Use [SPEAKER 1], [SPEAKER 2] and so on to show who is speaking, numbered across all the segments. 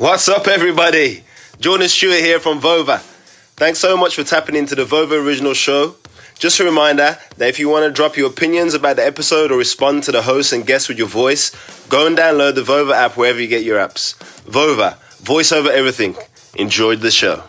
[SPEAKER 1] What's up, everybody? Jordan Stewart here from Vover. Thanks so much for tapping into the Vover original show. Just a reminder that if you want to drop your opinions about the episode or respond to the host and guests with your voice, go and download the Vover app wherever you get your apps. Vover, voice over everything. Enjoyed the show.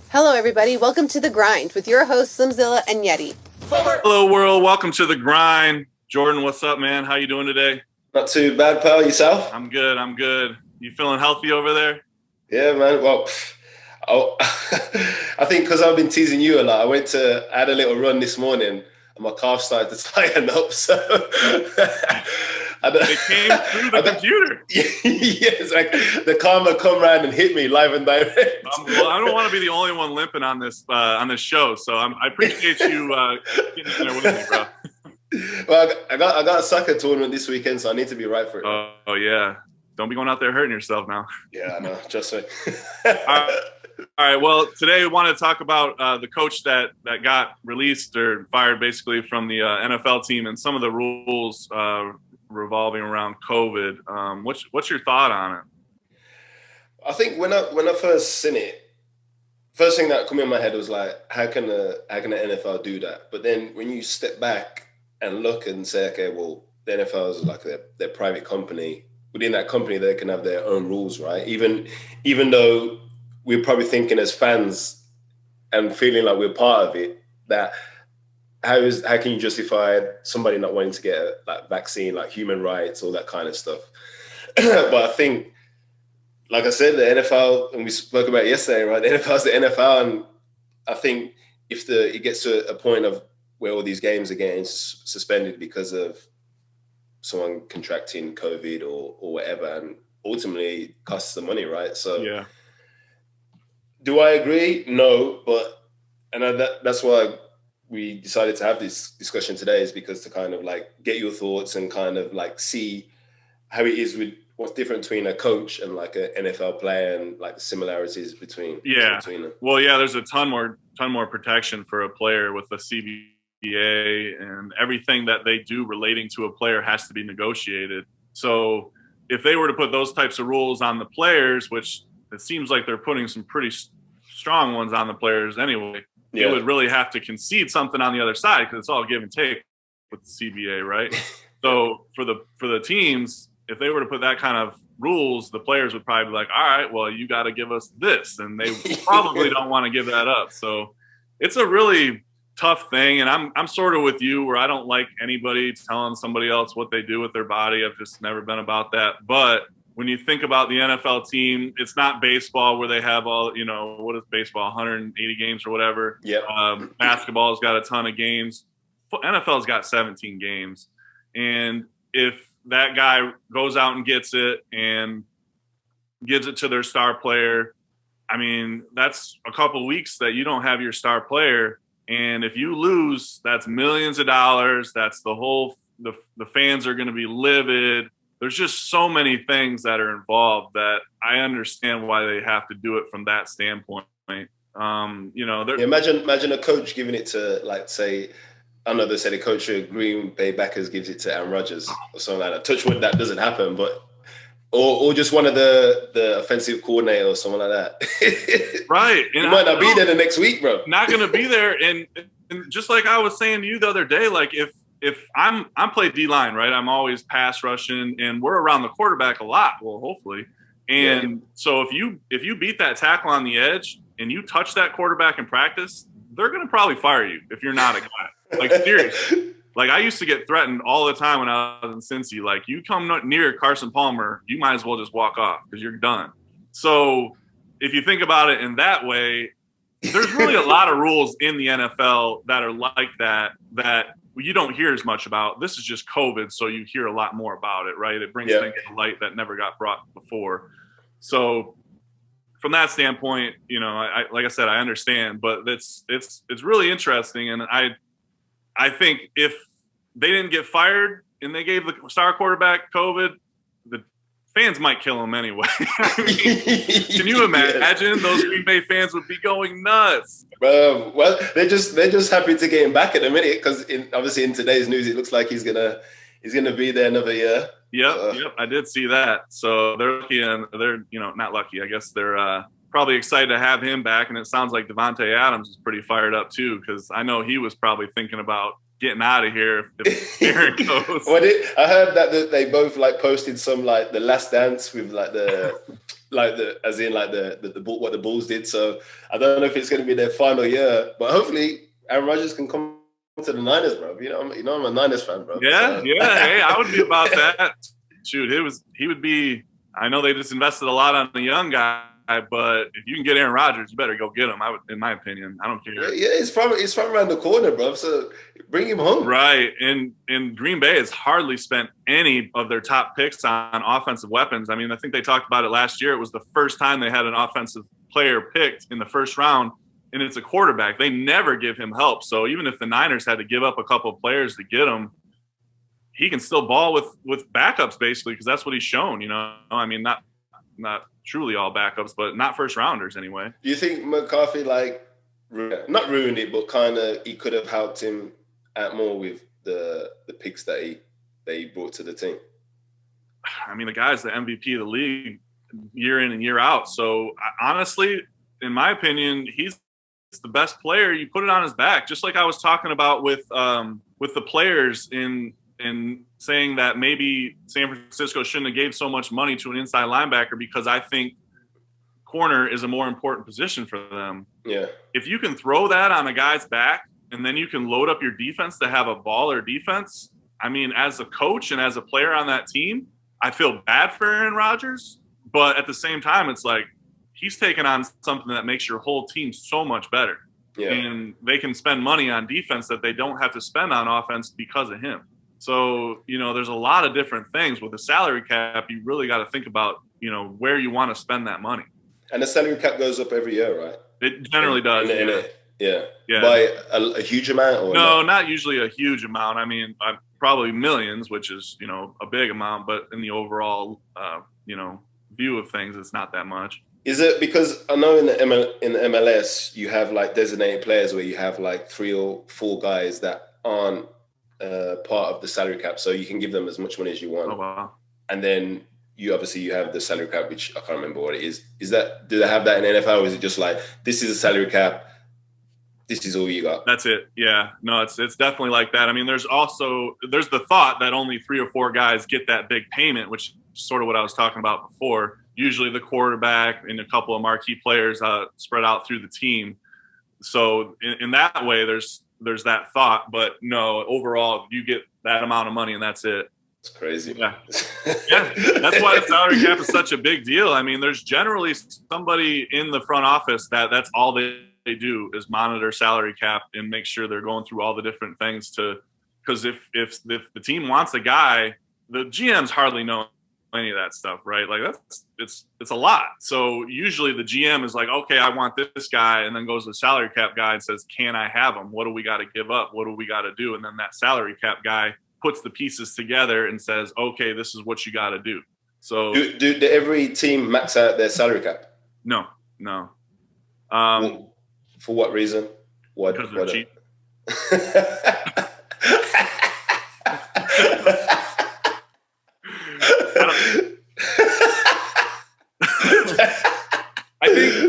[SPEAKER 2] Hello, everybody. Welcome to The Grind with your hosts, Slimzilla and Yeti.
[SPEAKER 3] Hello, world. Welcome to The Grind. Jordan, what's up, man? How you doing today?
[SPEAKER 1] Not too bad, pal. Yourself?
[SPEAKER 3] I'm good. You feeling healthy over there?
[SPEAKER 1] Yeah, man. Well, I think because I've been teasing you a lot, I had a little run this morning and my calf started to tighten up. So
[SPEAKER 3] it came through the computer.
[SPEAKER 1] Yeah, it's like the karma come round and hit me live and direct.
[SPEAKER 3] Well, I don't want to be the only one limping on this show, so I appreciate you getting in there with me, bro.
[SPEAKER 1] Well, I got a soccer tournament this weekend, so I need to be right for it.
[SPEAKER 3] Oh yeah. Don't be going out there hurting yourself now.
[SPEAKER 1] Yeah, I know. Just me.
[SPEAKER 3] All right. Well, today we want to talk about the coach that got released or fired basically from the NFL team and some of the rules revolving around COVID. What's your thought on it?
[SPEAKER 1] I think when I first seen it, first thing that came in my head was like, how can the NFL do that? But then when you step back and look and say, okay, well, the NFL is like their private company. Within that company, they can have their own rules, right? Even though we're probably thinking as fans and feeling like we're part of it, that how can you justify somebody not wanting to get a vaccine, like human rights, all that kind of stuff? But I think, like I said, the NFL, and we spoke about it yesterday, right? The NFL is the NFL, and I think if it gets to a point of where all these games are getting suspended because of someone contracting COVID or whatever, and ultimately it costs the money, right? So
[SPEAKER 3] yeah.
[SPEAKER 1] Do I agree? No, that's why we decided to have this discussion today, is because to kind of like get your thoughts and kind of like see how it is with what's different between a coach and like an NFL player and like the similarities between them.
[SPEAKER 3] Well, yeah, there's a ton more protection for a player with the CBA, and everything that they do relating to a player has to be negotiated. So if they were to put those types of rules on the players, which it seems like they're putting some pretty strong ones on the players anyway, They would really have to concede something on the other side, because it's all give and take with the CBA, right? So for the teams, if they were to put that kind of rules, the players would probably be like, all right, well, you got to give us this. And they probably don't want to give that up. So it's a really tough thing. And I'm sort of with you, where I don't like anybody telling somebody else what they do with their body. I've just never been about that. But when you think about the NFL team, it's not baseball where they have all, what is baseball, 180 games or whatever.
[SPEAKER 1] Yep.
[SPEAKER 3] Basketball's got a ton of games. NFL's got 17 games. And if that guy goes out and gets it and gives it to their star player, I mean, that's a couple weeks that you don't have your star player. And if you lose, that's millions of dollars. That's the fans are going to be livid. There's just so many things that are involved that I understand why they have to do it from that standpoint.
[SPEAKER 1] Imagine a coach giving it to, like, say, I don't know, they said a coach of Green Bay Packers gives it to Aaron Rodgers or something like that. Touch wood, that doesn't happen, but or just one of the offensive coordinator or someone like that.
[SPEAKER 3] Right.
[SPEAKER 1] You might not be there the next week, bro.
[SPEAKER 3] Not going to be there. And just like I was saying to you the other day, like if I'm play D-line, right? I'm always pass rushing, and we're around the quarterback a lot. Well, hopefully. And so if you beat that tackle on the edge and you touch that quarterback in practice, they're going to probably fire you if you're not a guy. Like, seriously. Like, I used to get threatened all the time when I was in Cincy. Like, you come near Carson Palmer, you might as well just walk off because you're done. So if you think about it in that way, there's really a lot of rules in the NFL that are like that you don't hear as much about. This is just COVID, so you hear a lot more about it, right? It brings things to light that never got brought before. So from that standpoint, I like I said, I understand, but it's really interesting. And I think if they didn't get fired and they gave the star quarterback COVID, the fans might kill him anyway. I mean, can you imagine? Those Green Bay fans would be going nuts.
[SPEAKER 1] Well, they're just happy to get him back at the minute, because obviously in today's news it looks like he's gonna be there another year.
[SPEAKER 3] Yep. I did see that. So they're lucky, and they're not lucky. I guess they're probably excited to have him back. And it sounds like Devontae Adams is pretty fired up too, because I know he was probably thinking about getting out of here if Aaron goes.
[SPEAKER 1] I heard that they both like posted some like the last dance with like the as in like the what the Bulls did. So I don't know if it's going to be their final year, but hopefully Aaron Rodgers can come to the Niners, bro. I'm a Niners fan, bro.
[SPEAKER 3] Yeah. Hey, I would be about that. Shoot, he would be. I know they just invested a lot on the young guy, but if you can get Aaron Rodgers, you better go get him. In my opinion, I don't care.
[SPEAKER 1] Yeah, it's from around the corner, bro. So bring him home.
[SPEAKER 3] Right, and Green Bay has hardly spent any of their top picks on offensive weapons. I mean, I think they talked about it last year. It was the first time they had an offensive player picked in the first round, and it's a quarterback. They never give him help. So even if the Niners had to give up a couple of players to get him, he can still ball with backups basically, because that's what he's shown. I mean, not truly all backups, but not first rounders anyway.
[SPEAKER 1] Do you think McCarthy not ruined it, but kind of he could have helped him out more with the picks that he brought to the team?
[SPEAKER 3] I mean, the guy's the MVP of the league year in and year out. So honestly, in my opinion, he's the best player. You put it on his back, just like I was talking about with the players in saying that maybe San Francisco shouldn't have gave so much money to an inside linebacker, because I think corner is a more important position for them.
[SPEAKER 1] Yeah.
[SPEAKER 3] If you can throw that on a guy's back and then you can load up your defense to have a baller defense, I mean, as a coach and as a player on that team, I feel bad for Aaron Rodgers, but at the same time, it's like he's taking on something that makes your whole team so much better.
[SPEAKER 1] Yeah.
[SPEAKER 3] And they can spend money on defense that they don't have to spend on offense because of him. So, there's a lot of different things with the salary cap. You really got to think about, where you want to spend that money.
[SPEAKER 1] And the salary cap goes up every year, right?
[SPEAKER 3] It generally does.
[SPEAKER 1] Yeah. By a huge amount? Or
[SPEAKER 3] no, not usually a huge amount. I mean, probably millions, which is, a big amount, but in the overall, view of things, it's not that much.
[SPEAKER 1] Is it because I know in the MLS, you have like designated players where you have like 3 or 4 guys that aren't part of the salary cap, so you can give them as much money as you want.
[SPEAKER 3] Oh, wow.
[SPEAKER 1] And then you have the salary cap, which I can't remember what it is. Do they have that in NFL, or is it just like, this is a salary cap, this is all you got?
[SPEAKER 3] That's it. Yeah. No, it's definitely like that. I mean, there's the thought that only 3 or 4 guys get that big payment, which is sort of what I was talking about before. Usually the quarterback and a couple of marquee players spread out through the team. So in that way, there's that thought, but no, overall you get that amount of money and that's it.
[SPEAKER 1] It's crazy.
[SPEAKER 3] Yeah. That's why the salary cap is such a big deal. I mean, there's generally somebody in the front office that's all they do is monitor salary cap and make sure they're going through all the different things because if the team wants a guy, the GMs hardly know any of that stuff, right? Like it's a lot. So usually the GM is like, okay, I want this guy, and then goes to the salary cap guy and says, can I have him? What do we got to give up? What do we got to do? And then that salary cap guy puts the pieces together and says, okay, this is what you got to do. So
[SPEAKER 1] do every team max out their salary cap?
[SPEAKER 3] No.
[SPEAKER 1] For what reason?
[SPEAKER 3] Because they're cheap.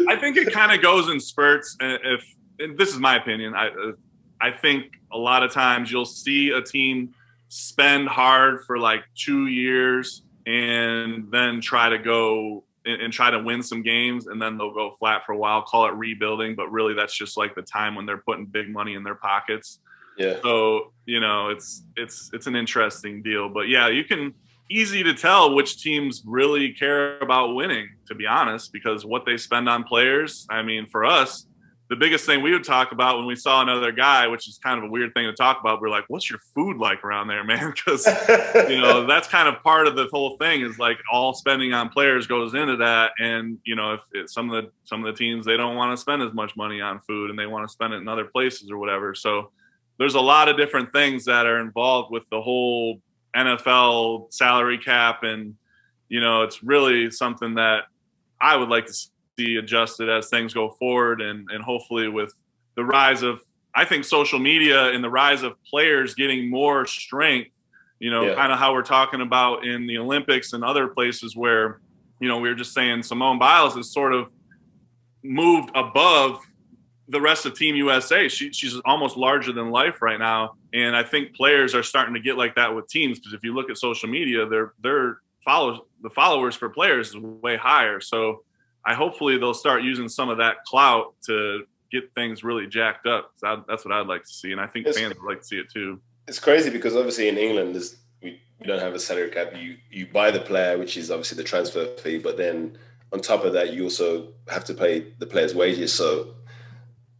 [SPEAKER 3] I think it kind of goes in spurts. And this is my opinion, I think a lot of times you'll see a team spend hard for like 2 years and then try to go and try to win some games, and then they'll go flat for a while, call it rebuilding, but really that's just like the time when they're putting big money in their pockets.
[SPEAKER 1] Yeah.
[SPEAKER 3] So, it's an interesting deal, but yeah, you can easy to tell which teams really care about winning, to be honest, because what they spend on players. I mean, for us, the biggest thing we would talk about when we saw another guy, which is kind of a weird thing to talk about, we're like, what's your food like around there, man? Because, that's kind of part of the whole thing is like all spending on players goes into that. And, if some of the teams, they don't want to spend as much money on food and they want to spend it in other places or whatever. So there's a lot of different things that are involved with the whole NFL salary cap. And, it's really something that I would like to see adjusted as things go forward, and hopefully with the rise of, I think, social media and the rise of players getting more strength, kind of how we're talking about in the Olympics and other places where, we were just saying Simone Biles is sort of moved above the rest of Team USA. She's almost larger than life right now. And I think players are starting to get like that with teams, because if you look at social media, the followers for players is way higher. So hopefully they'll start using some of that clout to get things really jacked up. That's what I'd like to see. And I think fans would like to see it too.
[SPEAKER 1] It's crazy because obviously in England, we don't have a salary cap. You buy the player, which is obviously the transfer fee, but then on top of that, you also have to pay the players' wages. So,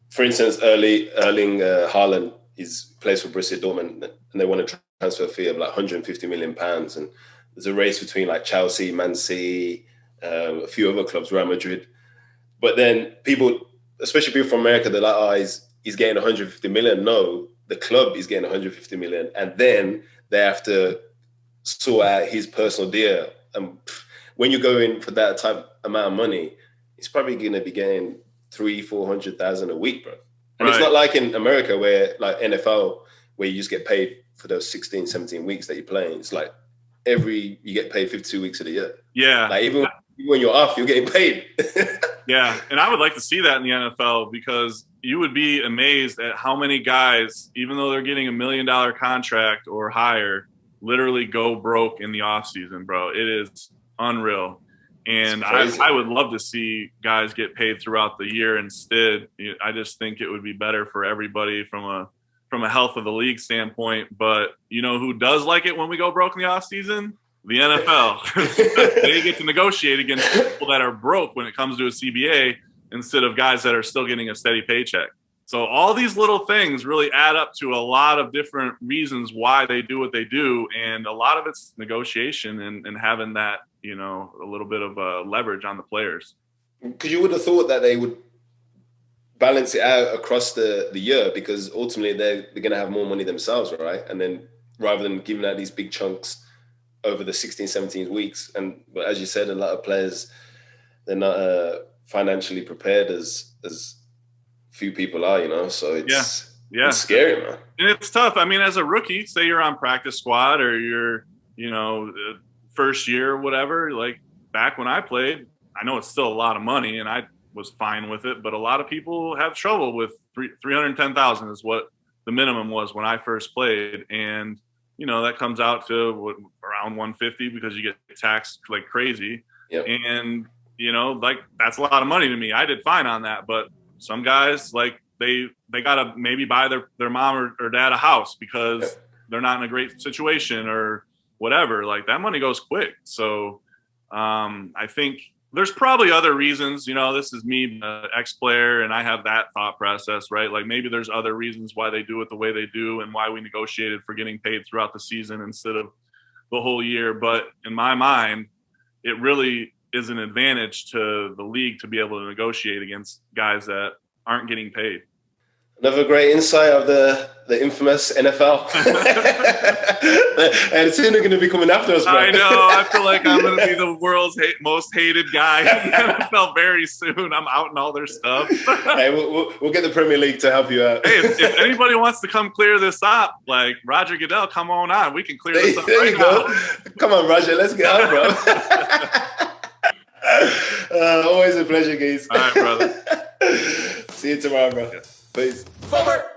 [SPEAKER 1] for instance, Erling Haaland plays for Borussia Dortmund, and they want a transfer fee of like £150 million. And there's a race between like Chelsea, Man City, a few other clubs, Real Madrid. But then people, especially people from America, they're like, oh, he's getting 150 million. No, the club is getting 150 million. And then they have to sort out his personal deal. And when you go in for that type amount of money, he's probably going to be getting 300,000-400,000 a week, bro. And It's not like in America where like NFL, where you just get paid for those 16, 17 weeks that you're playing. It's like you get paid 52 weeks of the year.
[SPEAKER 3] Yeah.
[SPEAKER 1] Like even when you're off, you're getting paid.
[SPEAKER 3] Yeah. And I would like to see that in the NFL, because you would be amazed at how many guys, even though they're getting $1 million contract or higher, literally go broke in the offseason, bro. It is unreal. And I would love to see guys get paid throughout the year instead. I just think it would be better for everybody from a health of the league standpoint. But who does like it when we go broke in the offseason? The NFL. They get to negotiate against people that are broke when it comes to a CBA, instead of guys that are still getting a steady paycheck. So all these little things really add up to a lot of different reasons why they do what they do. And a lot of it's negotiation and having that, a little bit of leverage on the players.
[SPEAKER 1] Because you would have thought that they would balance it out across the year, because ultimately they're going to have more money themselves, right? And then rather than giving out these big chunks over the 16, 17 weeks. But as you said, a lot of players, they're not financially prepared as few people are, so it's scary, man.
[SPEAKER 3] And it's tough. I mean, as a rookie, say you're on practice squad or you're, first year or whatever, like back when I played, I know it's still a lot of money and I was fine with it, but a lot of people have trouble with 310,000 is what the minimum was when I first played. And, that comes out to around 150 because you get taxed like crazy.
[SPEAKER 1] Yep.
[SPEAKER 3] And, like that's a lot of money to me. I did fine on that, but some guys, like they gotta maybe buy their mom or dad a house because they're not in a great situation or whatever. Like that money goes quick. So I think there's probably other reasons. This is me, an ex-player, and I have that thought process, right? Like maybe there's other reasons why they do it the way they do and why we negotiated for getting paid throughout the season instead of the whole year. But in my mind, it really is an advantage to the league to be able to negotiate against guys that aren't getting paid.
[SPEAKER 1] Another great insight of the infamous NFL. And it's soon going to be coming after us, bro.
[SPEAKER 3] I know. I feel like I'm going to be the world's most hated guy in the NFL very soon. I'm outing all their stuff.
[SPEAKER 1] Hey, we'll get the Premier League to help you out.
[SPEAKER 3] Hey, if anybody wants to come clear this up, like Roger Goodell, come on on. We can clear this up
[SPEAKER 1] there you go. Come on, Roger. Let's get on, bro. Always a pleasure, guys.
[SPEAKER 3] All right, brother.
[SPEAKER 1] See you tomorrow, bro. Peace.
[SPEAKER 2] Vover.